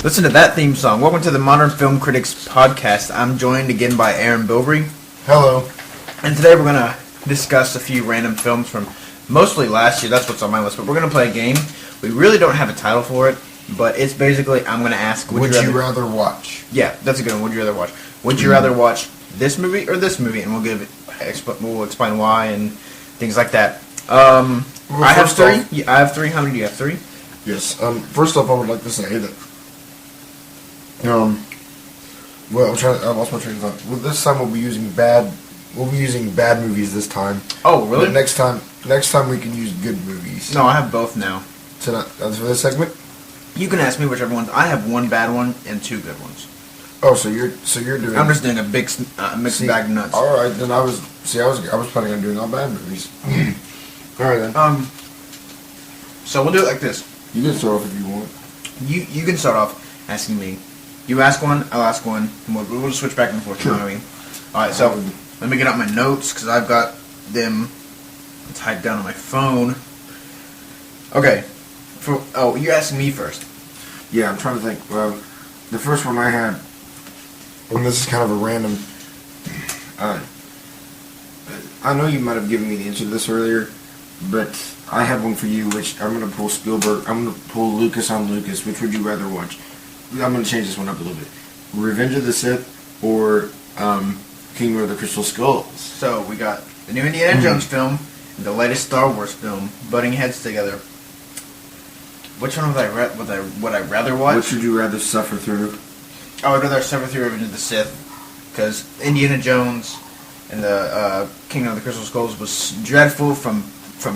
Listen to that theme song. Welcome to the Modern Film Critics Podcast. I'm joined again by Aaron Bilbrey. Hello. And today we're going to discuss a few random films from mostly last year. That's what's on my list. But we're going to play a game. We really don't have a title for it, but it's basically, I'm going to ask, would you rather watch? Yeah, that's a good one. Would you rather watch? Would you rather watch this movie or this movie? And we'll explain why and things like that. I have three. I have three. How many do you have? Three? Yes. First off, I would like to say that. Well, I lost my train of thought. Well, this time we'll be using bad movies this time. Oh, really? But next time we can use good movies. No, I have both now. Tonight, that's for this segment. You can ask me whichever ones. I have one bad one and two good ones. Oh, so you're doing. I'm just doing a big mixed bag of nuts. All right, then I was planning on doing all bad movies. All right then. So we'll do it like this. You can start off if you want. You can start off asking me. You ask one, I'll ask one, and we'll just switch back and forth. Sure. You know what I mean? All right. So let me get out my notes because I've got them typed down on my phone. Okay. You're asking me first. Yeah, I'm trying to think. Well, the first one I had, and this is kind of a random. I know you might have given me the answer to this earlier, but I have one for you, which I'm going to pull Spielberg. I'm going to pull Lucas on Lucas. Which would you rather watch? I'm going to change this one up a little bit. Revenge of the Sith or Kingdom of the Crystal Skulls? So we got the new Indiana Jones film, and the latest Star Wars film, butting heads together. Which one would I rather watch? Which would you rather suffer through? I would rather suffer through Revenge of the Sith, because Indiana Jones and the Kingdom of the Crystal Skulls was dreadful from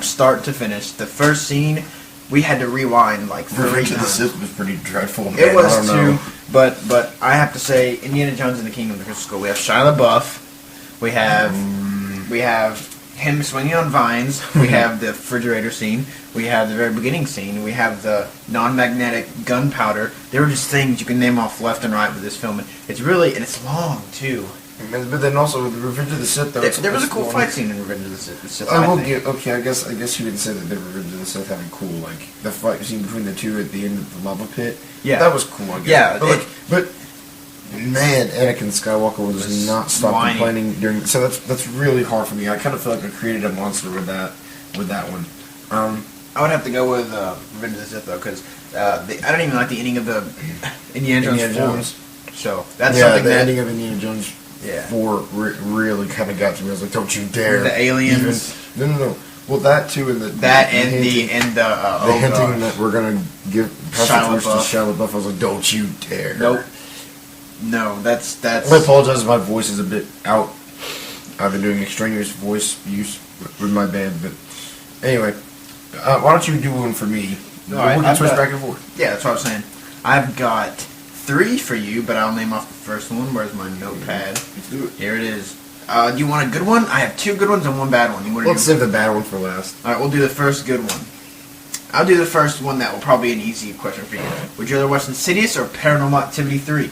start to finish. The first scene, we had to rewind like 3 times. Revenge of the Sith was pretty dreadful. Man. It was too, but I have to say, Indiana Jones and the Kingdom of the Crystal Skull. We have Shia LaBeouf. We have him swinging on vines. We have the refrigerator scene. We have the very beginning scene. We have the non-magnetic gunpowder. There were just things you can name off left and right with this film. It's it's long too. But then also with Revenge of the Sith, though, there was a cool fight scene in Revenge of the Sith. I guess you can say that the Revenge of the Sith having cool, like the fight scene between the two at the end of the lava pit. Yeah, that was cool. I guess. Yeah, but man, Anakin Skywalker was not stop complaining during. So that's really hard for me. I kind of feel like I created a monster with that one. I would have to go with Revenge of the Sith though, because I don't even like the ending of the Indiana Jones 4. So that's something the ending of Indiana Jones 4 really kind of got to me. I was like, don't you dare! The aliens. No. Well, that too, and the hinting that we're gonna give Shia LaBeouf. I was like, don't you dare! Nope. No, that's. I apologize if my voice is a bit out. I've been doing extraneous voice use with my band, but anyway, why don't you do one for me? We can switch back and forth. Yeah, that's what I was saying. I've got 3 for you, but I'll name off the first one. Where's my notepad? Let's do it. Here it is. Do you want a good one? I have 2 good ones and 1 bad one. Let's save the bad one for last. All right, we'll do the first good one. I'll do the first one that will probably be an easy question for you. Would you rather watch Insidious or Paranormal Activity 3?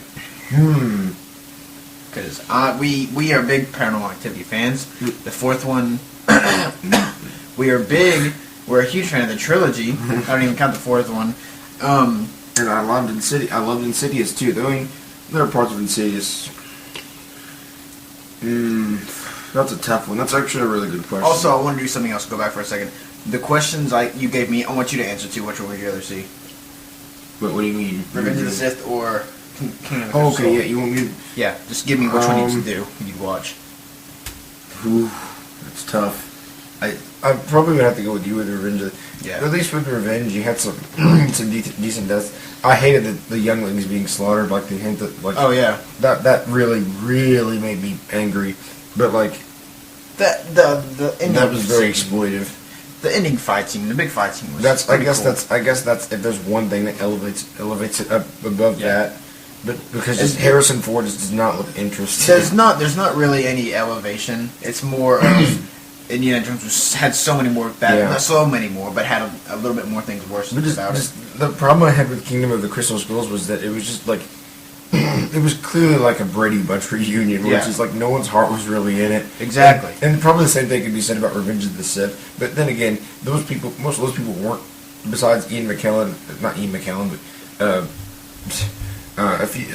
Because we are big Paranormal Activity fans. The 4th one, we're a huge fan of the trilogy. I don't even count the 4th one. And I loved Insidious too. There are parts of Insidious. That's a tough one. That's actually a really good question. Also, I want to do something else. Go back for a second. The questions you gave me, I want you to answer to. Which one would you rather see? What do you mean? Revenge of the Sith or King of the Crystal okay, yeah. You want me to... Yeah, just give me which one you do. You'd watch. Ooh, that's tough. I probably would have to go with you with Revenge. At least with Revenge, you had some decent deaths. I hated the younglings being slaughtered, like the hint that, like. Oh yeah. That really made me angry, but like. The ending that was very exploitive. The ending fight scene, the big fight scene was. I guess that's if there's one thing that elevates it up above that. But because Harrison Ford does not look interesting. There's not really any elevation. It's more of Indiana Jones had so many more not so many more, but had a little bit more things worse about it. The problem I had with Kingdom of the Crystal Skulls was that it was just like it was clearly like a Brady Bunch reunion, which is like no one's heart was really in it. Exactly. And probably the same thing could be said about Revenge of the Sith. But then again, most of those people weren't, besides not Ian McKellen, but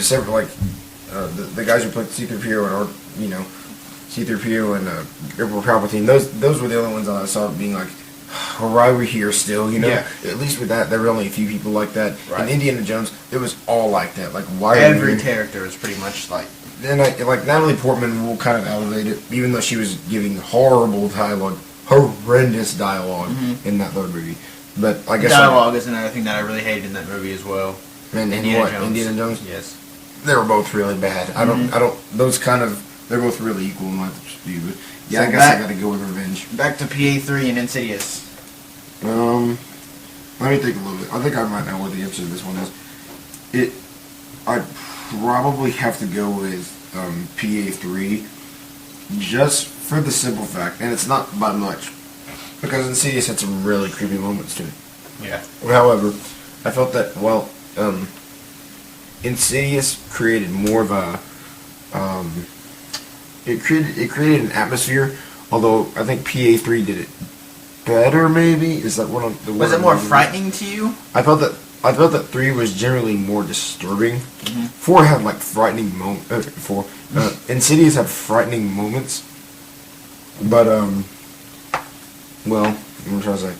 several the guys who played C-3PO and C-3PO and Emperor Palpatine. Those were the only ones that I saw being like, well, why are we here still? Yeah. At least with that, there were only a few people like that. Right. In Indiana Jones, it was all like that. Like, why? Every character is pretty much like. Then like Natalie Portman will kind of elevate it, even though she was giving horrible dialogue, horrendous dialogue in that third movie. But I guess Dialogue is another thing that I really hated in that movie as well. And Indiana what? Jones. Indiana Jones? Yes. They were both really bad. I don't. Those kind of. They're both really equal in my view. But yeah, So I guess I got to go with Revenge. Back to PA3 and Insidious. Let me think a little bit. I think I might know what the answer to this one is. I'd probably have to go with PA3, just for the simple fact, and it's not by much, because Insidious had some really creepy moments to it. Yeah. However, I felt that Insidious created more of a it created an atmosphere. Although I think PA3 did it better. Maybe is that what I'm. Was it more frightening to you? I felt that 3 was generally more disturbing. 4 had like frightening moments. Insidious had frightening moments, but well, I'm trying to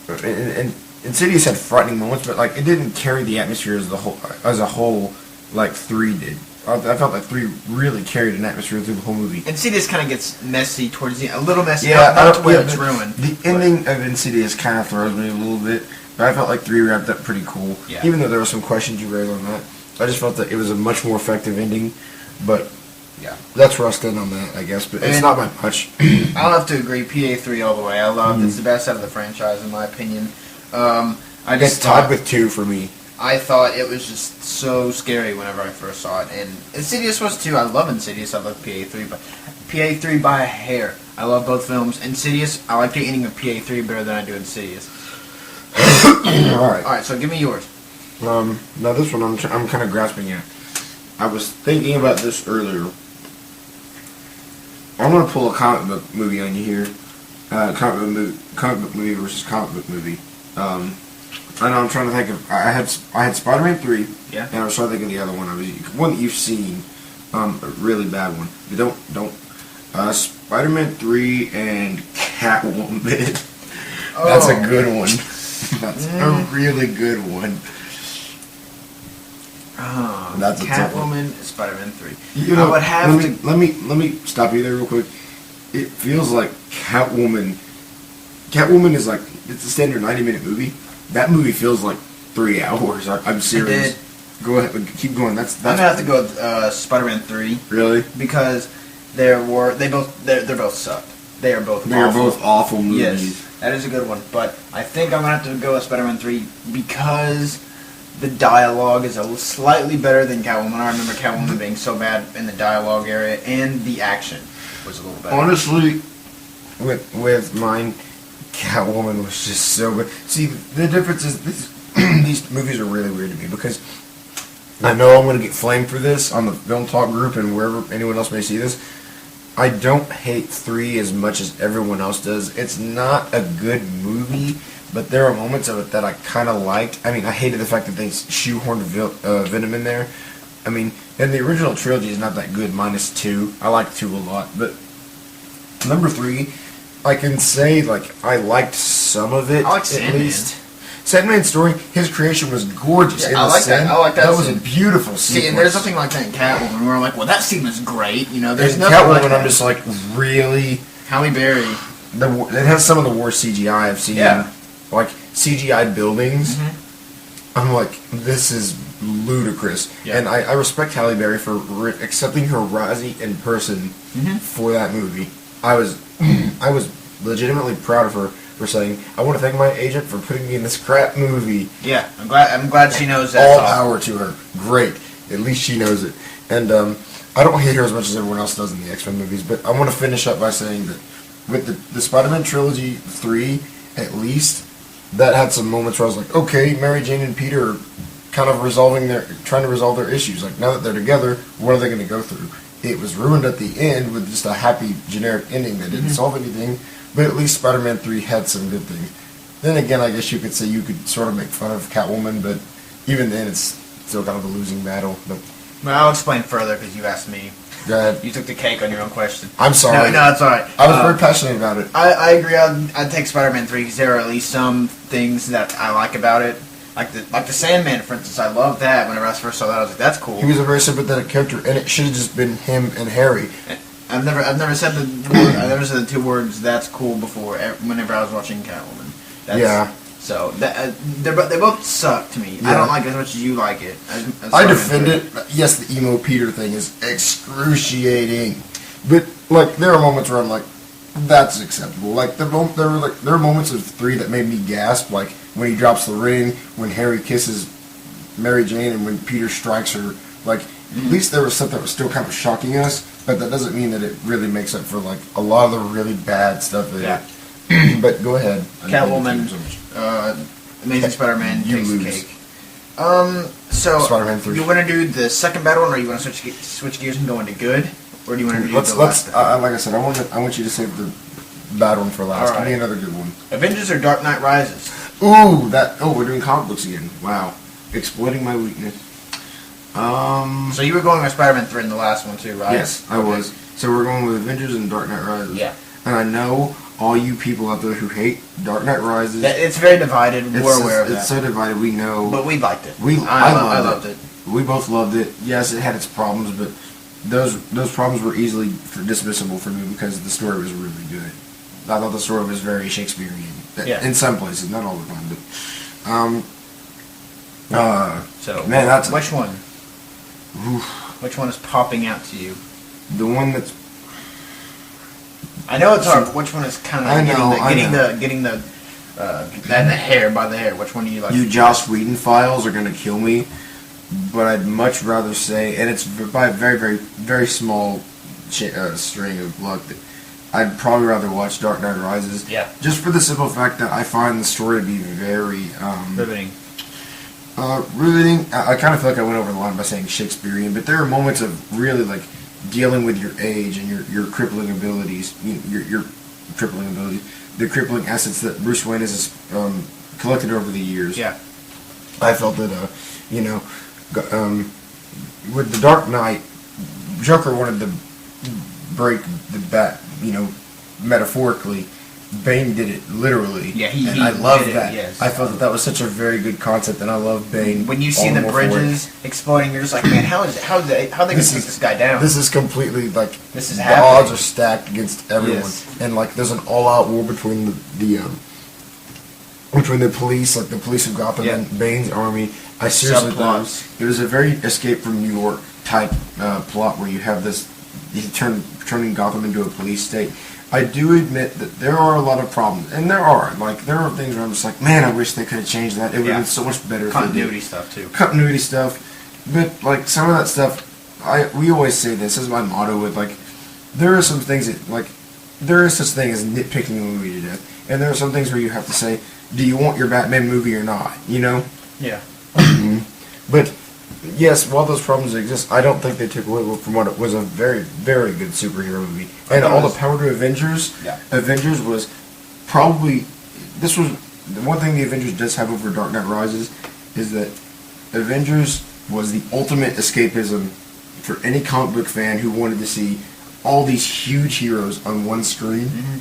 say. And Insidious had frightening moments, but like it didn't carry the atmosphere as a whole like 3 did. I felt like 3 really carried an atmosphere through the whole movie. Insidious kind of gets messy towards the end, a little messy. Yeah, not to where it's ruined. The ending of Insidious kind of throws me a little bit, but I felt like 3 wrapped up pretty cool. Yeah. Even though there were some questions you raised on that, I just felt that it was a much more effective ending. But yeah, that's where I stand on that, I guess. But it's not by much. I'll have to agree. PA3 all the way. I love it. It's the best out of the franchise, in my opinion. I just It's tied with 2 for me. I thought it was just so scary whenever I first saw it, and Insidious was too. I love Insidious. I love PA3, but PA3 by a hair. I love both films. Insidious, I like the ending of PA3 better than I do Insidious. All right. So give me yours. Now this one I'm kind of grasping at. I was thinking about this earlier. I'm gonna pull a comic book movie on you here. Comic book movie versus comic book movie. I know I'm trying to think of. I had Spider-Man 3. Yeah. And I was trying to think of the other one. One that you've seen. A really bad one. But don't. Spider-Man 3 and Catwoman. That's a good one. That's a really good one. That's a tough one. Catwoman, Spider-Man 3. You know, I would have to. let me stop you there real quick. It feels like Catwoman is like, it's a standard 90-minute movie. That movie feels like 3 hours. I'm serious. Go ahead, keep going. I'm gonna have to go with Spider-Man 3. Really? Because they're both sucked. They are both. They are both awful movies. Yes, that is a good one. But I think I'm gonna have to go with Spider-Man 3 because the dialogue is slightly better than Catwoman. I remember Catwoman being so bad in the dialogue area, and the action was a little better. Honestly, with mine, Catwoman was just so good. See, the difference is these movies are really weird to me because I know I'm going to get flamed for this on the Film Talk group and wherever anyone else may see this. I don't hate 3 as much as everyone else does. It's not a good movie, but there are moments of it that I kind of liked. I mean, I hated the fact that they shoehorned Venom in there. I mean, and the original trilogy is not that good, minus 2. I like 2 a lot, but number 3, I can say, like, I liked some of it, I like at Sandman. least. Sandman's story, his creation was gorgeous. Yeah, I like that. I like that That was a scene. beautiful scene. See, and there's nothing like that in Catwoman where I'm like, well, that scene was great. You know, there's In nothing Catwoman, like that. I'm just like, really? Halle Berry. It has some of the worst CGI I've seen. Yeah. Like, CGI buildings. Mm-hmm. I'm like, this is ludicrous. Yeah. And I respect Halle Berry for accepting her Razzie in person Mm-hmm. for that movie. I was legitimately proud of her for saying, I want to thank my agent for putting me in this crap movie. Yeah, I'm glad she knows that. All power to her. Great. At least she knows it. And I don't hate her as much as everyone else does in the X-Men movies, but I want to finish up by saying that with the Spider-Man trilogy 3, at least, that had some moments where I was like, okay, Mary Jane and Peter are kind of trying to resolve their issues. Like, now that they're together, what are they going to go through? It was ruined at the end with just a happy, generic ending that didn't solve anything, but at least Spider-Man 3 had some good things. Then again, I guess you could say you could sort of make fun of Catwoman, but even then, it's still kind of a losing battle. But Well, I'll explain further because you asked me. go ahead. You took the cake on your own question. I'm sorry. No, it's all right. I was very passionate about it. I agree. I'd take Spider-Man 3 because there are at least some things that I like about it. Like the Sandman, for instance. I loved that. Whenever I first saw that, I was like, "That's cool." He was a very sympathetic character, and it should have just been him and Harry. I've never said I've never said the two words "that's cool" before. Whenever I was watching Catwoman. Yeah. So they both suck to me. I Yeah. don't like it as much as you like it. As I Spider-Man defend 3. it. Yes, the emo Peter thing is excruciating, but like there are moments where I'm like, that's acceptable. Like there are moments of 3 that made me gasp, like when he drops the ring, when Harry kisses Mary Jane, and when Peter strikes her. Like at least there was stuff that was still kind of shocking us, but that doesn't mean that it really makes up for like a lot of the really bad stuff. Yeah. But go ahead. Catwoman, Amazing Spider-Man You takes lose. the cake. So Spider-Man 3. you want to do the second battle one, or you want to switch gears and go into good, or do you want to do Let's the last? like I said, I want you to save the bad one for last. All right. Give me another good one. Avengers or Dark Knight Rises? Ooh, we're doing comic books again. Wow. Exploiting my weakness. So you were going with Spider-Man 3 in the last one too, right? Yes, I was. So we're going with Avengers and Dark Knight Rises. Yeah. And I know all you people out there who hate Dark Knight Rises. It's very divided. We're it's, aware of it's that. so divided. We know. But we liked it. I loved it. We both loved it. Yes, it had its problems, but those problems were easily dismissible for me because the story was really good. I thought the story was very Shakespearean. Yeah. In some places, not all the time, but So man, that's which one? oof, Which one is popping out to you? the one that's. I know it's hard, but which one is kind I of know. getting the hair by the hair? Which one do you like? You Joss Whedon files are gonna kill me, but I'd much rather say, and it's by a very, very, very small string of luck, that I'd probably rather watch Dark Knight Rises. Yeah. Just for the simple fact that I find the story to be very Riveting. riveting. I kind of feel like I went over the line by saying Shakespearean, but there are moments of really like dealing with your age and your crippling abilities, your crippling abilities, the crippling assets that Bruce Wayne has collected over the years. Yeah. I felt that, with the Dark Knight, Joker wanted to break the bat, metaphorically. Bane did it literally. Yeah, and I love did it, that. yes. I felt that was such a very good concept, and I love Bane. When you see all the more for it. bridges exploding, you're just like, man, how they gonna take this guy down? This is completely like This is the happening. odds are stacked against everyone, Yes. and like there's an all-out war between between the police, like the police of Gotham Yeah. and Bane's army. I seriously thought Subplots. it was a very Escape from New York type plot where you have this, turning Gotham into a police state. I do admit that there are a lot of problems, and there are things where I'm just like, man, I wish they could have changed that. It would have been so much better. Continuity stuff too. Continuity stuff, but like some of that stuff, we always say this is my motto with like, there are some things that like, there is such thing as nitpicking a movie to death, and there are some things where you have to say, do you want your Batman movie or not? Yeah. But yes, while those problems exist, I don't think they took away from what it was a very, very good superhero movie. And all the power to Avengers. Yeah. Avengers was probably, this was the one thing the Avengers does have over Dark Knight Rises is that Avengers was the ultimate escapism for any comic book fan who wanted to see all these huge heroes on one screen. Mm-hmm.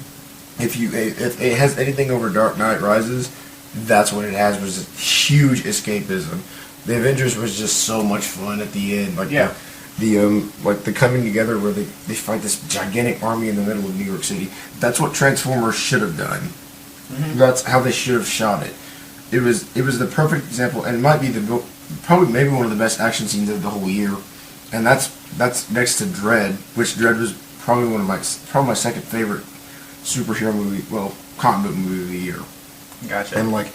If it has anything over Dark Knight Rises, that's what it has, was huge escapism. The Avengers was just so much fun at the end, like Yeah. the coming together where they fight this gigantic army in the middle of New York City. That's what Transformers should have done. Mm-hmm. That's how they should have shot it. It was the perfect example, and it might be probably maybe one of the best action scenes of the whole year. And that's next to Dredd, which Dredd was probably my second favorite superhero movie, comic book movie of the year. Gotcha. And like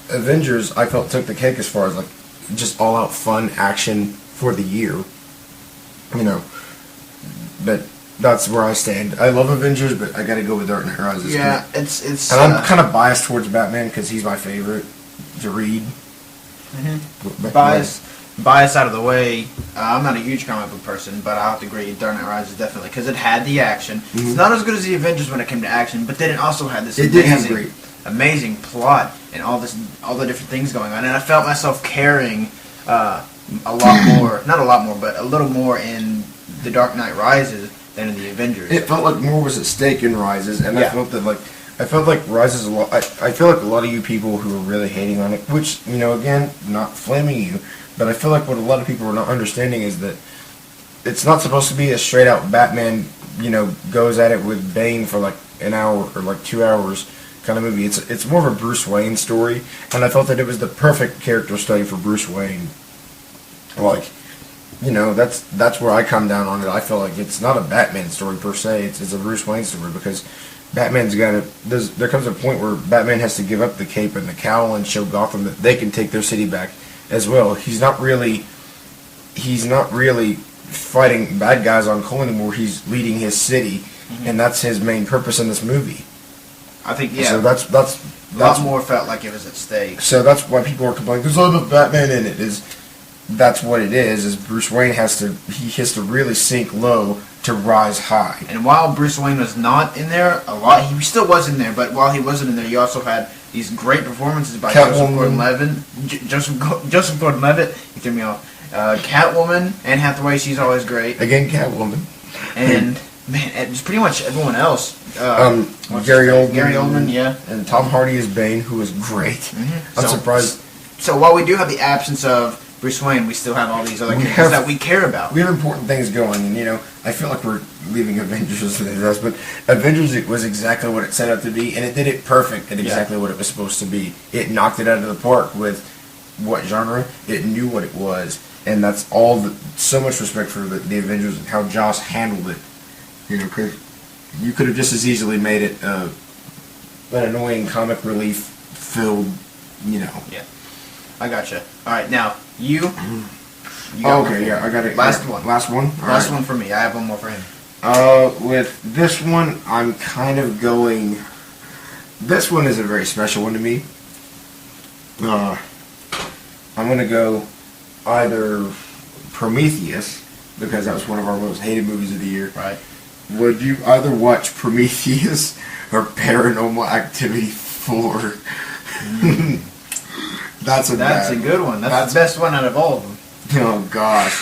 Avengers, I felt took the cake as far as like just all out fun action for the year. But that's where I stand. I love Avengers, but I gotta go with Dark Knight Rises. Yeah, it's. And I'm kind of biased towards Batman because he's my favorite to read. But- bias out of the way. I'm not a huge comic book person, but I have to agree. Dark Knight Rises definitely because it had the action. It's not as good as the Avengers when it came to action, but then it also had this It did have great. amazing plot and all the different things going on. And I felt myself caring a lot more, not a lot more, but a little more in The Dark Knight Rises than in the Avengers. It felt like more was at stake in Rises, and Yeah. I felt like Rises a lot. I feel like a lot of you people who are really hating on it, which again, not flaming you, but I feel like what a lot of people are not understanding is that it's not supposed to be a straight out Batman, goes at it with Bane for like an hour or like 2 hours kind of movie. It's more of a Bruce Wayne story, and I felt that it was the perfect character study for Bruce Wayne. Like, that's where I come down on it. I feel like it's not a Batman story per se. It's a Bruce Wayne story because Batman's got to. There comes a point where Batman has to give up the cape and the cowl and show Gotham that they can take their city back as well. He's not really fighting bad guys on Cole anymore. He's leading his city, and that's his main purpose in this movie. I think, So that's a lot more felt like it was at stake. So that's why people are complaining. There's a lot of Batman in it. That's what it is. Is Bruce Wayne has to really sink low to rise high. And while Bruce Wayne was not in there a lot, he still was in there. But while he wasn't in there, you also had these great performances by Joseph Gordon-Levitt. Joseph Gordon-Levitt, he threw me off. Catwoman, Anne Hathaway, she's always great. Again, Catwoman. And man, it's pretty much everyone else. Gary Oldman. Gary Oldman, yeah. And Tom Hardy is Bane, who is great. I'm surprised. So while we do have the absence of Bruce Wayne, we still have all these other characters that we care about. We have important things going, and I feel like we're leaving Avengers with us, but Avengers, it was exactly what it set out to be, and it did it perfect at exactly what it was supposed to be. It knocked it out of the park with what genre? It knew what it was, and that's all. So much respect for the Avengers and how Joss handled it. Because you could have just as easily made it an annoying comic relief filled. Yeah. I gotcha. All right, now you got okay, yeah, I got it. Last one. All Last right. one for me. I have one more for him. With this one, I'm kind of going. This one is a very special one to me. I'm gonna go either Prometheus, because that was one of our most hated movies of the year. Right. Would you either watch Prometheus or Paranormal Activity 4? That's a good one. That's the best one out of all of them. Oh gosh,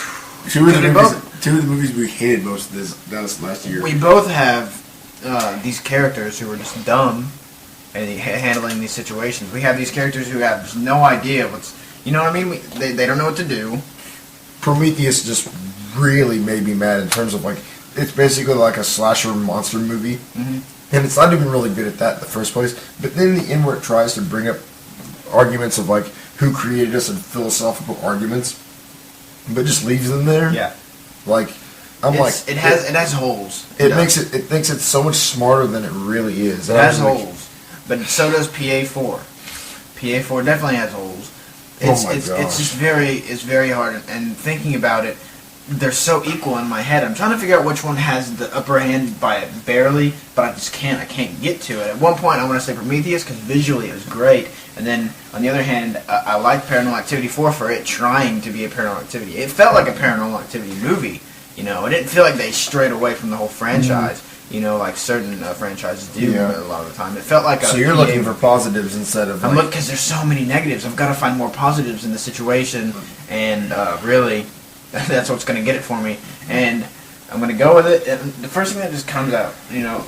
two of the movies we hated most of this last year. We both have these characters who are just dumb and handling these situations. We have these characters who have just no idea what's. You know what I mean? They don't know what to do. Prometheus just really made me mad in terms of it's basically like a slasher monster movie, and it's not even really good at that in the first place. But then in the end, where it tries to bring up arguments of who created us and philosophical arguments, but just leaves them there. Yeah. It has holes. It thinks it's so much smarter than it really is. It has holes, but so does PA4. PA4 definitely has holes. It's just very hard. And thinking about it, they're so equal in my head. I'm trying to figure out which one has the upper hand by barely, but I just can't. I can't get to it. At one point, I want to say Prometheus because visually it was great, and then on the other hand, I like Paranormal Activity 4 for it trying to be a Paranormal Activity. It felt like a Paranormal Activity movie. It didn't feel like they strayed away from the whole franchise. Like certain franchises do a lot of the time. It felt like So you're looking for positives instead of. I'm looking because there's so many negatives. I've got to find more positives in the situation, and really, that's what's going to get it for me. And I'm going to go with it. And the first thing that just comes out,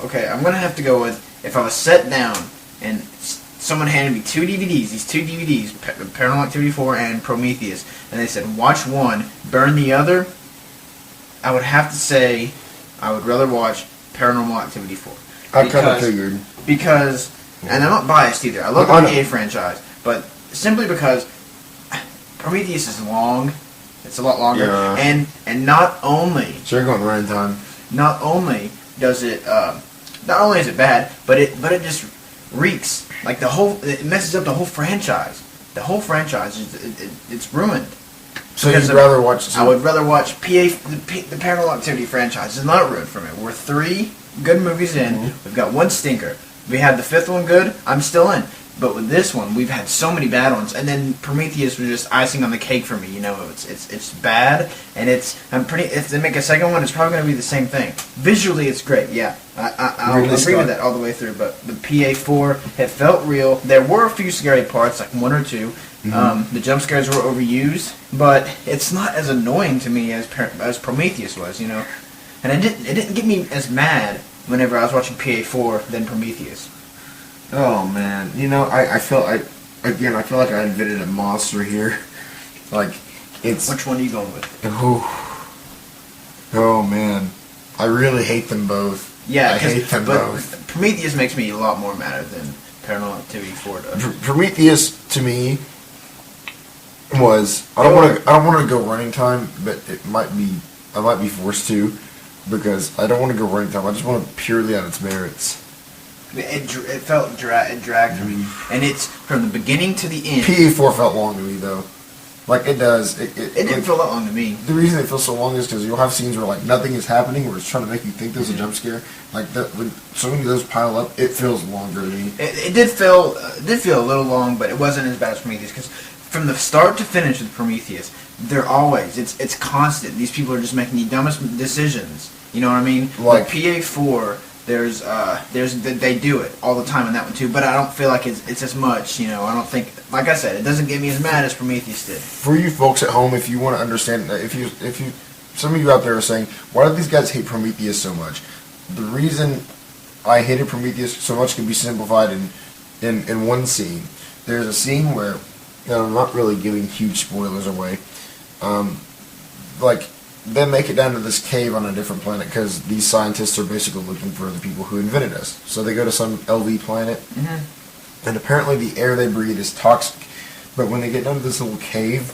okay, I'm going to have to go with if I was set down and someone handed me these two DVDs, Paranormal Activity 4 and Prometheus, and they said watch one, burn the other. I would have to say I would rather watch Paranormal Activity 4. I kind of figured. Because, and I'm not biased either, I love the PA franchise, but simply because Prometheus is long, it's a lot longer, and not only... So you're going runtime. Not only does it, not only is it bad, but it just reeks, it messes up the whole franchise. The whole franchise, it's ruined. So you'd rather watch... I would rather watch the Paranormal Activity franchise. It's not ruined for me. We're 3 good movies in. We've got 1 stinker. We have the 5th one good. I'm still in. But with this one, we've had so many bad ones, and then Prometheus was just icing on the cake for me. You know, it's bad, and if they make a second one, it's probably going to be the same thing. Visually, it's great. Yeah, I'll Ridley agree Scott. with that all the way through. But the PA4, it felt real. There were a few scary parts, like one or two. The jump scares were overused, but it's not as annoying to me as Prometheus was. You know, and it didn't get me as mad whenever I was watching PA4 than Prometheus. Oh man, you know, I feel like I invented a monster here. Like, it's. Which one are you going with? Oh man, I really hate them both. Yeah, I hate them but both. Prometheus makes me a lot more madder than Paranormal Activity 4 does. Prometheus to me was I don't want to go running time, but I might be forced to because I don't want to go running time. I just want it purely on its merits. It dragged me, and it's from the beginning to the end. PA4 felt long to me though. Like it does. It didn't feel that long to me. The reason it feels so long is because you'll have scenes where like nothing is happening, where it's trying to make you think there's a jump scare. Like that, when so many of those pile up, it feels longer to me. It did feel a little long, but it wasn't as bad as Prometheus. Because from the start to finish with Prometheus, it's constant. These people are just making the dumbest decisions. You know what I mean? Like PA4. They do it all the time in that one too, but I don't feel like it's as much. You know, I don't think, like I said, it doesn't get me as mad as Prometheus did. For you folks at home, if you want to understand, if you, some of you out there are saying, why do these guys hate Prometheus so much? The reason I hated Prometheus so much can be simplified in one scene. There's a scene where, and I'm not really giving huge spoilers away, like. They make it down to this cave on a different planet because these scientists are basically looking for the people who invented us. So they go to some LV planet, and apparently the air they breathe is toxic. But when they get down to this little cave,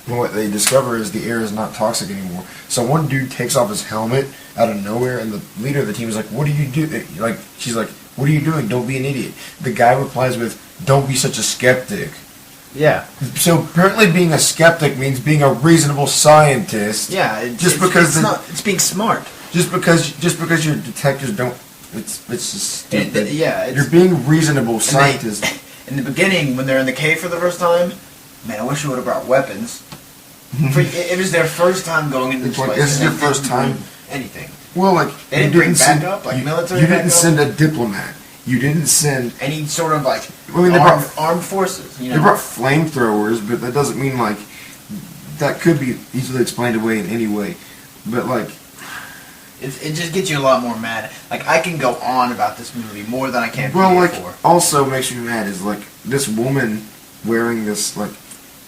what they discover is the air is not toxic anymore. So one dude takes off his helmet out of nowhere, and the leader of the team is like, "What do you do?" Like she's like, "What are you doing? Don't be an idiot." The guy replies with, "Don't be such a skeptic." Yeah. So apparently, being a skeptic means being a reasonable scientist. Yeah. It's being smart. Just because your detectors don't, it's just stupid. Yeah. You're being reasonable scientist. In the beginning, when they're in the cave for the first time, man, I wish you would have brought weapons. It was their first time going into this place. This is your first time. Anything. Well, like they didn't bring backup, like military. You didn't send a diplomat. You didn't send any sort of like armed forces. You know? They brought flamethrowers, but that doesn't mean like that could be easily explained away in any way. But like, it just gets you a lot more mad. Like I can go on about this movie more than I can. Well, like before. Also makes me mad is like this woman wearing this like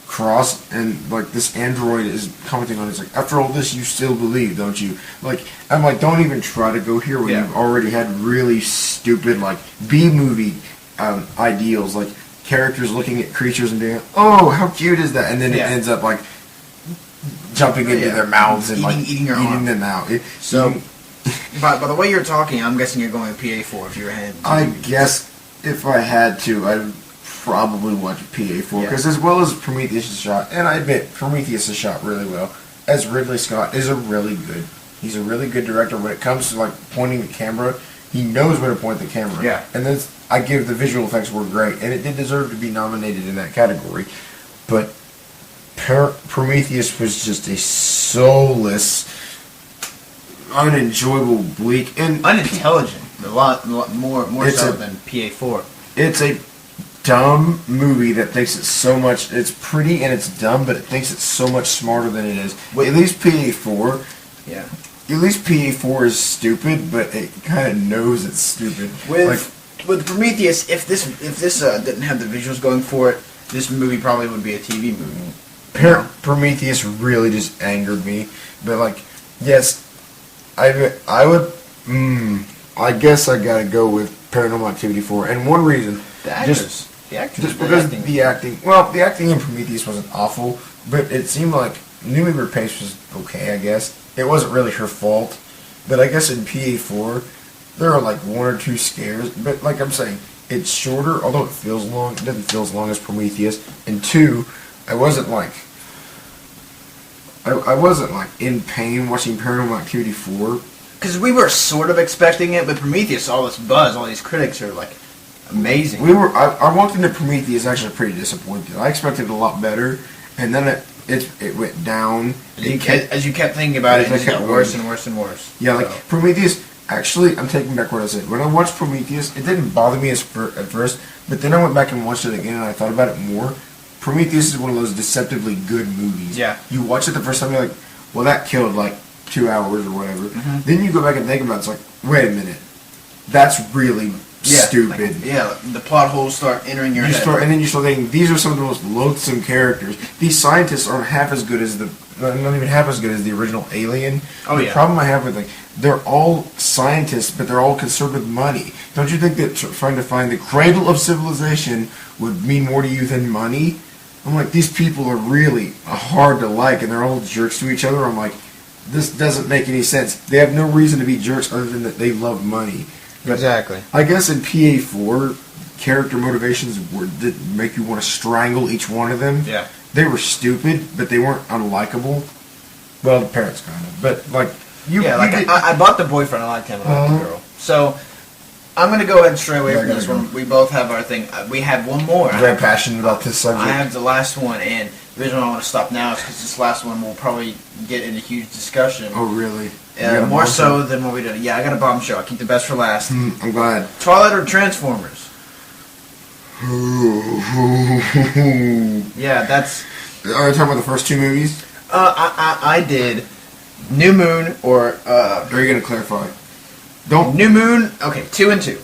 cross, and like this android is commenting on it. It's like, after all this, you still believe, don't you? Like, I'm like, don't even try to go here when you've already had really stupid like B-movie ideals, like characters looking at creatures and being, oh, how cute is that? And then it ends up like jumping into their mouths and eating them out. By the way you're talking, I'm guessing you're going with PA4 if you're ahead. I guess if I had to, I'd probably watch PA4 because as well as Prometheus is shot, and I admit Prometheus is shot really well, as Ridley Scott is he's a really good director when it comes to like pointing the camera. He knows where to point the camera. Yeah. And then I give the visual effects were great, and it did deserve to be nominated in that category. But Prometheus was just a soulless, unenjoyable, bleak, and unintelligent. A lot more so than PA4. It's a dumb movie that thinks it's so much. It's pretty and it's dumb, but it thinks it's so much smarter than it is. At least PA4. Yeah. At least PA4 is stupid, but it kind of knows it's stupid. With Prometheus, if this didn't have the visuals going for it, this movie probably would be a TV movie. Prometheus really just angered me, but like, yes, I would. I guess I gotta go with Paranormal Activity 4, and one reason. The actors. Just because the acting. Well, the acting in Prometheus wasn't awful, but it seemed like Noomi Rapace was okay, I guess. It wasn't really her fault. But I guess in PA4, there are like one or two scares. But like I'm saying, it's shorter, although it feels long. It doesn't feel as long as Prometheus. And two, I wasn't like in pain watching Paranormal Activity 4. Because we were sort of expecting it, but Prometheus, all this buzz, all these critics are like, amazing. I walked into Prometheus actually pretty disappointed. I expected a lot better, and then it went down. As you kept thinking about it, As I it just got kept worse going. and worse and worse. Yeah, like So, Prometheus. Actually, I'm taking back what I said. When I watched Prometheus, it didn't bother me at first, but then I went back and watched it again, and I thought about it more. Prometheus is one of those deceptively good movies. Yeah. You watch it the first time, you're like, well, that killed like 2 hours or whatever. Mhm. Then you go back and think about it, it's like, wait a minute, that's really stupid. The plot holes start entering your head. And then you start thinking, these are some of the most loathsome characters. These scientists aren't half as good as not even half as good as the original Alien. Oh, the yeah. problem I have with they're all scientists, but they're all concerned with money. Don't you think that trying to find the cradle of civilization would mean more to you than money? I'm like, these people are really hard to like, and they're all jerks to each other. I'm like, this doesn't make any sense. They have no reason to be jerks other than that they love money. But Exactly. I guess in PA4, character motivations did make you want to strangle each one of them. Yeah. They were stupid, but they weren't unlikable. Well, the parents kind of, but like you. Yeah, like you did- I bought the boyfriend, I liked him, I liked the girl. So I'm gonna go ahead and stray away Yeah, from I this gotta one. We both have our thing. We have one more. I'm very passionate about this subject. I have the last one, and the reason I want to stop now is because this last one will probably get in a huge discussion. Oh, really? You got a More monster? so than what we did. Yeah, I got a bombshell. I keep the best for last. I'm glad. Twilight or Transformers? Yeah, that's. Are you talking about the first two movies? I did New Moon or Or are you gonna clarify? Don't New Moon. Okay, 2 and 2.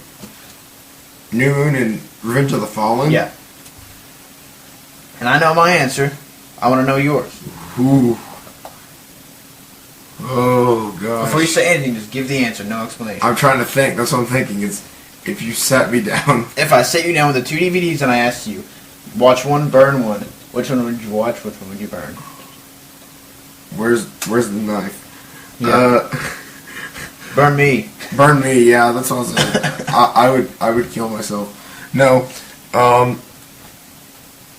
New Moon and Revenge of the Fallen. Yeah. And I know my answer. I want to know yours. Ooh. Oh gosh. Before you say anything, just give the answer. No explanation. I'm trying to think. That's what I'm thinking. It's if you sat me down. If I sit you down with the 2 DVDs and I asked you, watch one, burn one, which one would you watch? Which one would you burn? Where's the knife? Yeah. Burn me. Burn me. Yeah, that's what I was saying. I would kill myself. No.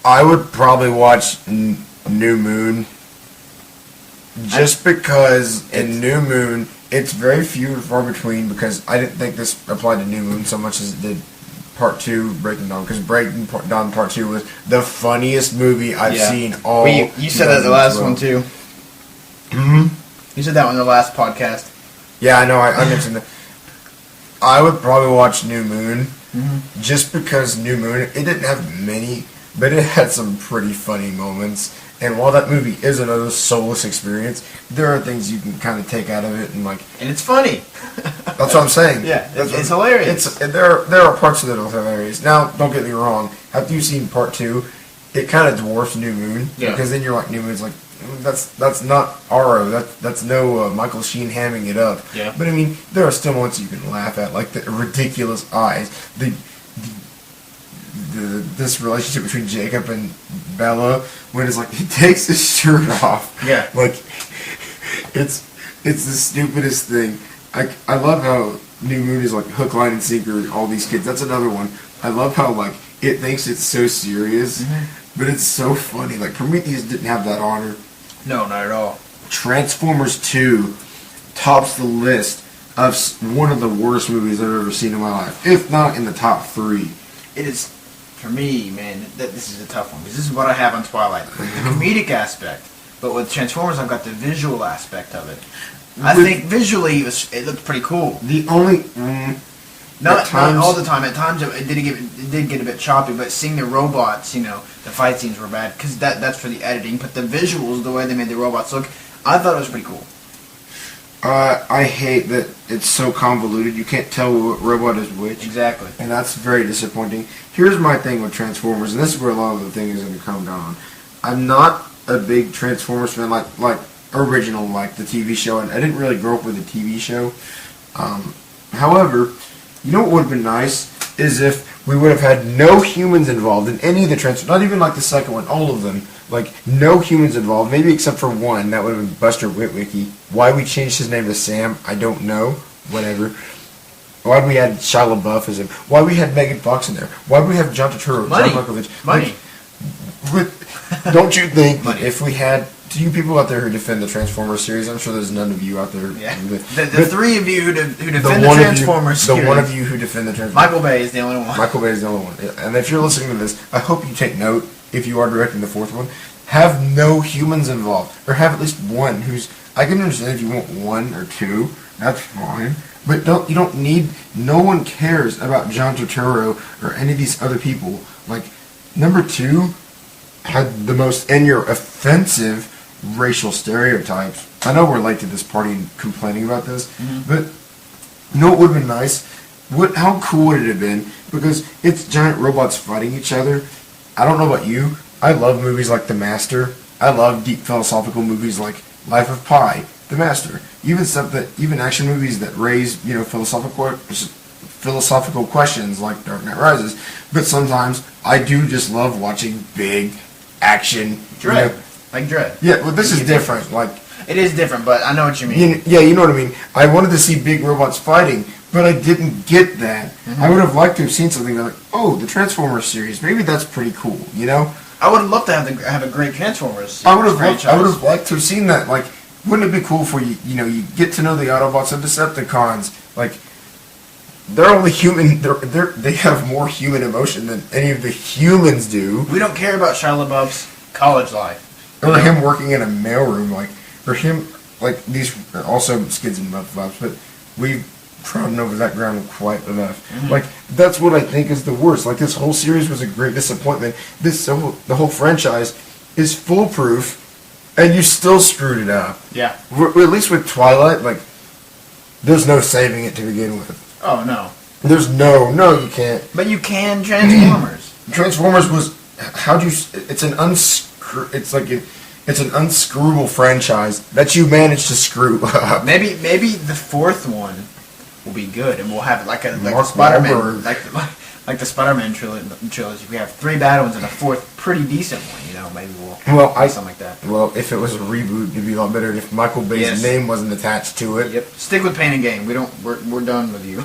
I would probably watch New Moon. Just because in New Moon, it's very few and far between because I didn't think this applied to New Moon so much as it did Part 2, Breaking Dawn. Because Breaking Dawn Part 2 was the funniest movie I've seen all Well, you said that the last one too. Hmm? You said that one in the last podcast. Yeah, I know. I mentioned that. I would probably watch New Moon just because New Moon, it didn't have many, but it had some pretty funny moments. And while that movie is another soulless experience, there are things you can kind of take out of it, and like And it's funny. that's what I'm saying. Yeah, That's it's what- hilarious. There are parts of it that are hilarious. Now, don't get me wrong. After you've seen Part 2, it kind of dwarfs New Moon Yeah. because then you're like New Moon's like that's not Aro. That's no Michael Sheen hamming it up. Yeah. But I mean, there are still moments you can laugh at, like the ridiculous eyes, this relationship between Jacob and Bella when it's like he takes his shirt off. Yeah. Like it's the stupidest thing. I love how New Moon is like hook, line, and sinker. All these kids. That's another one. I love how like it thinks it's so serious, but it's so funny. Like Prometheus didn't have that honor. No, not at all. Transformers 2 tops the list of one of the worst movies I've ever seen in my life, if not in the top 3. It is, for me, man, this is a tough one. Because this is what I have on Twilight. The comedic aspect. But with Transformers, I've got the visual aspect of it. I think visually it looked pretty cool. The only Not all the time. At times it did get a bit choppy, but seeing the robots, the fight scenes were bad because that's for the editing. But the visuals, the way they made the robots look, I thought it was pretty cool. I hate that it's so convoluted. You can't tell what robot is which. Exactly. And that's very disappointing. Here's my thing with Transformers, and this is where a lot of the thing is going to come down. I'm not a big Transformers fan, like original, like the TV show, and I didn't really grow up with the TV show. However, you know what would have been nice is if we would have had no humans involved in any of the Transformers, not even like the second one, all of them. Like, no humans involved, maybe except for one, that would have been Buster Witwicky. Why we changed his name to Sam, I don't know. Whatever. Why we had Shia LaBeouf as him. Why we had Megan Fox in there. Why we have John Turturro, Money. John Malkovich. Money. With don't you think Money. if we had, to you people out there who defend the Transformers series, I'm sure there's none of you out there. Yeah. who- The three of you who defend the one of you- Transformers the series. one of you who defend the Transformers. Michael Bay is the only one. Michael Bay is the only one. And if you're listening to this, I hope you take note, if you are directing the fourth one, have no humans involved. Or have at least one who's, I can understand if you want one or two, that's fine. But you don't need, no one cares about John Turturro or any of these other people. Like, number 2 had the most, and your offensive racial stereotypes. I know we're late to this party and complaining about this, but you know what would have been nice? How cool would it have been? Because it's giant robots fighting each other. I don't know about you. I love movies like The Master. I love deep philosophical movies like Life of Pi, The Master. Even action movies that raise, philosophical questions like Dark Knight Rises. But sometimes I do just love watching big action. Dread. Like Dread. Yeah, well, this is different. Like, It is different, but I know what you mean. you know what I mean. I wanted to see big robots fighting, but I didn't get that. I would have liked to have seen something like, oh, the Transformers series. Maybe that's pretty cool. You know. I would love to have a great Transformers I would have franchise. liked to have seen that. Like, wouldn't it be cool for you? You know, you get to know the Autobots and Decepticons. Like, they're only human. They have more human emotion than any of the humans do. We don't care about Shia LaBeouf's college life. Or him working in a mailroom, or him, these are also skids and muff flops, but we've trodden over that ground quite enough. Like, that's what I think is the worst. Like, this whole series was a great disappointment. The whole franchise is foolproof, and you still screwed it up. Yeah. At least with Twilight, there's no saving it to begin with. Oh no. There's no, you can't. But you can Transformers. Transformers was, it's an unscrewable franchise that you managed to screw up. Maybe the fourth one will be good, and we'll have like the Mark Spider-Man, Wahlberg. like the Spider-Man trilogy. We have 3 bad ones and a fourth pretty decent one. You know, maybe we'll do something like that. Well, if it was a reboot, it'd be a lot better if Michael Bay's Yes. name wasn't attached to it. Yep. Stick with Pain and Gain. We're done with you.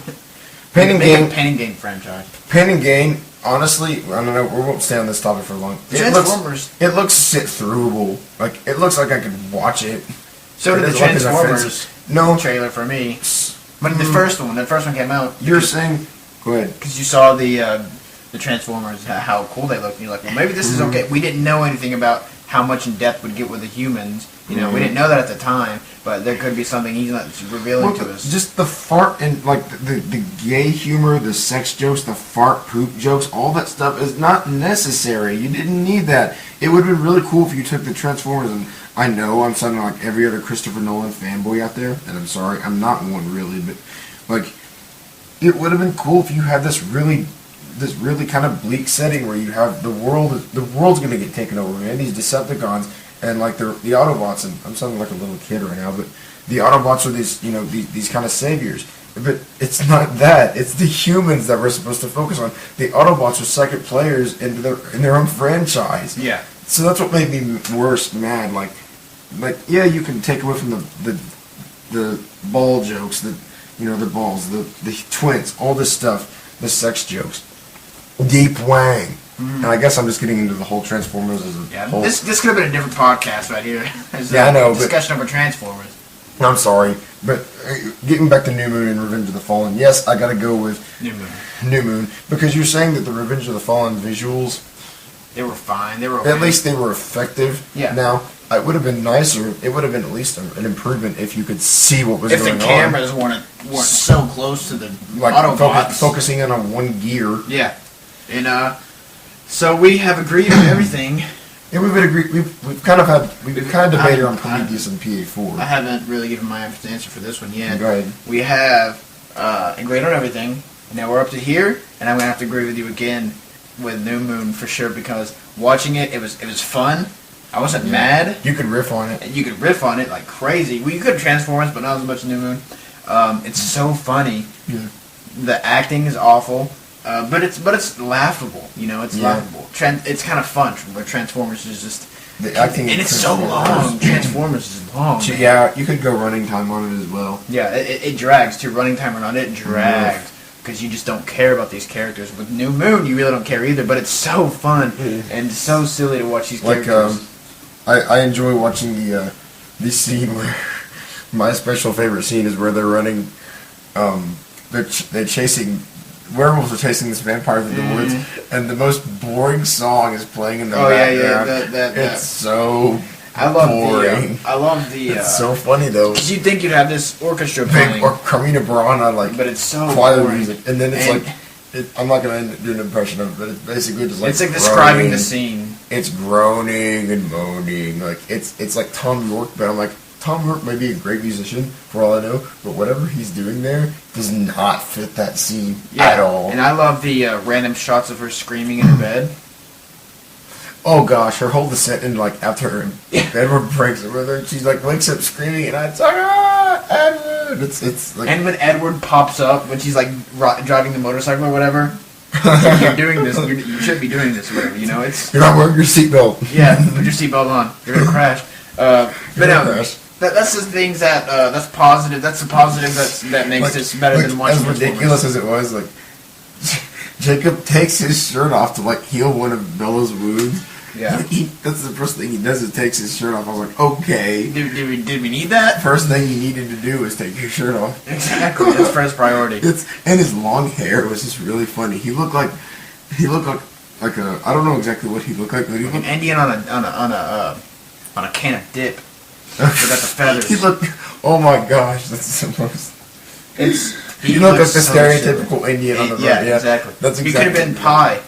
Pain and Make a Gain, Pain and Gain franchise. Pain and Gain. Honestly, I don't know. We won't stay on this topic for long. Transformers. It looks sit-throughable. Like, it looks like I could watch it. So did It the doesn't look as Transformers offensive. No, trailer for me. But the first one came out. you're saying. Go ahead. Because you saw the Transformers, how cool they look, and you're like, well, maybe this is okay. We didn't know anything about how much in depth would get with the humans. You know, we didn't know that at the time, but there could be something he's not revealing to us. Just the fart and the gay humor, the sex jokes, the fart poop jokes, all that stuff is not necessary. You didn't need that. It would have been really cool if you took the Transformers, and I know I'm sounding like every other Christopher Nolan fanboy out there, and I'm sorry, I'm not one really, but it would have been cool if you had this really kind of bleak setting where you have the world's gonna get taken over, man. These Decepticons and the Autobots, and I'm sounding like a little kid right now, but the Autobots are these kind of saviors. But it's not that. It's the humans that we're supposed to focus on. The Autobots are second players in their own franchise. Yeah. So that's what made me mad. Yeah, you can take away from the ball jokes, the balls, the twins, all this stuff, the sex jokes. Deep Wang. And I guess I'm just getting into the whole Transformers as a whole. This could have been a different podcast right here. Yeah, I know, but- Discussion over Transformers. I'm sorry, but getting back to New Moon and Revenge of the Fallen, yes, I gotta go with New Moon, because you're saying that the Revenge of the Fallen visuals, They were fine. They were okay. at least they were effective. Yeah. Now, it would have been nicer, it would have been at least an improvement if you could see what was if going the on. cameras weren't so close to the Like Autobots. focusing in on one gear. Yeah. And so we have agreed on everything. Yeah, we've kind of debated on Prometheus and PA4. I haven't really given my answer for this one yet. Go ahead. We have agreed on everything. Now we're up to here, and I'm gonna have to agree with you again with New Moon for sure, because watching it was fun. I wasn't mad. You could riff on it. And you could riff on it like crazy. Well, you could Transformers, but not as much New Moon. It's so funny. Yeah. The acting is awful. But it's laughable, it's laughable. It's kind of fun, but Transformers is just The acting, and it's so long. Transformers is long. Man. Yeah, you could go running time on it as well. Yeah, it drags too. Running time or not, it dragged. because you just don't care about these characters. With New Moon, you really don't care either, but it's so fun and so silly to watch these characters. I enjoy watching the scene where my special favorite scene is where they're running, they're chasing. Werewolves are chasing this vampire through the woods, and the most boring song is playing in the background. It's so I love boring. I love the. It's so funny though. Because you'd think you'd have this orchestra Big playing, or Carmina Burana but it's so choir boring. music, and then it's I'm not gonna do an impression of it, but it's basically just like It's like groaning. describing the scene. It's groaning and moaning, like it's like Tom York, but I'm like, Tom York may be a great musician for all I know, but whatever he's doing there does not fit that scene at all. And I love the random shots of her screaming in her bed. Oh gosh, her whole descent into like after Edward breaks it with her, she's like wakes up screaming, and it's like Edward. It's like, And when Edward pops up when she's like driving the motorcycle or whatever, you're doing this. You should be doing this or whatever. You know, it's you're not wearing your seatbelt. yeah. Put your seatbelt on. You're gonna crash. But no. Crash. That's the things that that's positive. That's the positive that makes this better than watching as ridiculous as it was. Like Jacob takes his shirt off to like heal one of Bella's wounds. Yeah. That's the first thing he does is takes his shirt off. I was like, okay. Did we need that? First thing you needed to do was take your shirt off. Exactly. That's first priority. And his long hair was just really funny. He looked like a I don't know exactly what he looked like, but he An looked Indian on a can of dip. Forgot the feathers. he looked. Oh my gosh, that's the most. He looked like looks the so stereotypical silly. Indian on the road. Yeah, exactly. That's He exactly. could have been Pie.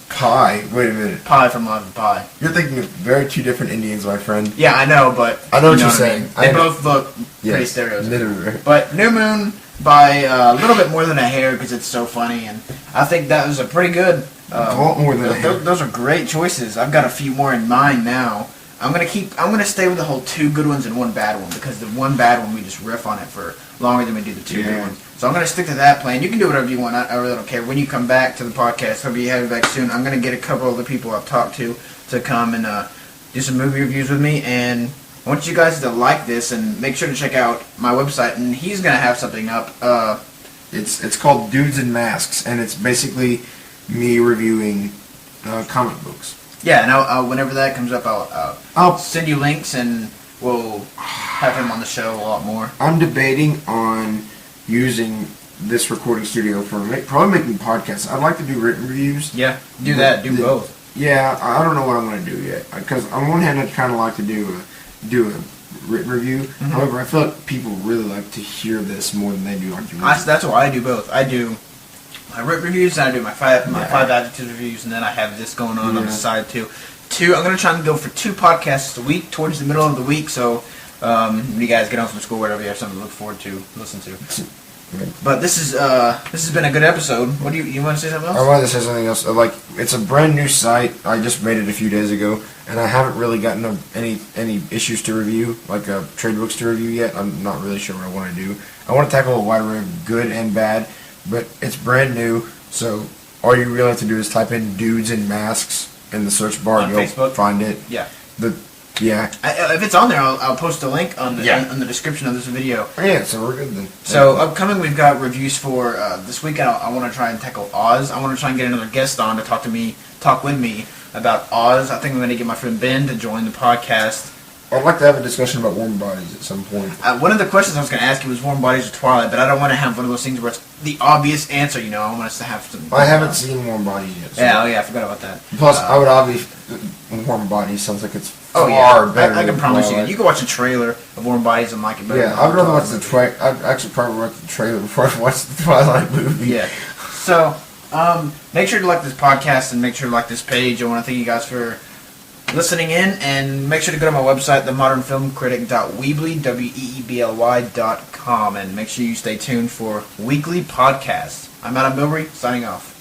Pie. Wait a minute. Pie from Love and Pie. You're thinking of very two different Indians, my friend. Yeah, I know, but I know what you you're I saying. mean. They I know. both look pretty Yes, stereotypical. literally. But New Moon by a little bit more than a hair because it's so funny, and I think that was a pretty good. A lot more than a hair. Those are great choices. I've got a few more in mind now. I'm gonna stay with the whole two good ones and one bad one because the one bad one we just riff on it for longer than we do the two good ones. So I'm gonna stick to that plan. You can do whatever you want. I really don't care. When you come back to the podcast, I'll be having back soon. I'm gonna get a couple of the people I've talked to come and do some movie reviews with me. And I want you guys to like this and make sure to check out my website. And he's gonna have something up. It's called Dudes in Masks, and it's basically me reviewing comic books. Yeah, and I'll, whenever that comes up, I'll send you links and we'll have him on the show a lot more. I'm debating on using this recording studio for probably making podcasts. I'd like to do written reviews. Yeah, do that. Do both. Yeah, I don't know what I'm going to do yet. Because on one hand, I'd kind of like to do a written review. Mm-hmm. However, I feel like people really like to hear this more than they do arguments. That's why I do both. I do my written reviews and I do my five adjectives reviews, and then I have this going on the side too. I'm going to try and go for 2 podcasts a week towards the middle of the week. So when you guys get home from school, whatever, you have something to look forward to, listen to. But this has been a good episode. What do you want to say something else? I wanted to say something else. Like, it's a brand new site. I just made it a few days ago, and I haven't really gotten any issues to review, like trade books to review yet. I'm not really sure what I want to do. I want to tackle a wide array of good and bad, but it's brand new. So all you really have to do is type in "dudes in masks" in the search bar. On You'll Facebook? find it. Yeah. If it's on there, I'll post a link on the description of this video. Yeah, so we're good then. So upcoming, we've got reviews for this weekend. I want to try and tackle Oz. I want to try and get another guest on to talk with me about Oz. I think I'm going to get my friend Ben to join the podcast. I'd like to have a discussion about warm bodies at some point. One of the questions I was going to ask you was Warm Bodies or Twilight, but I don't want to have one of those things where it's the obvious answer. I want us to have some. I haven't seen Warm Bodies yet. So. Yeah, I forgot about that. Plus, I would obviously Warm Bodies sounds like it's far better. I can than promise you. Twilight. You can watch a trailer of Warm Bodies and like it better. Yeah, I'd rather watch the trailer. I'd actually probably watch the trailer before I watch the Twilight movie. Yeah. So, make sure to like this podcast and make sure to like this page. I want to thank you guys for listening in, and make sure to go to my website, themodernfilmcritic.weebly.com, and make sure you stay tuned for weekly podcasts. I'm Adam Bilbrey, signing off.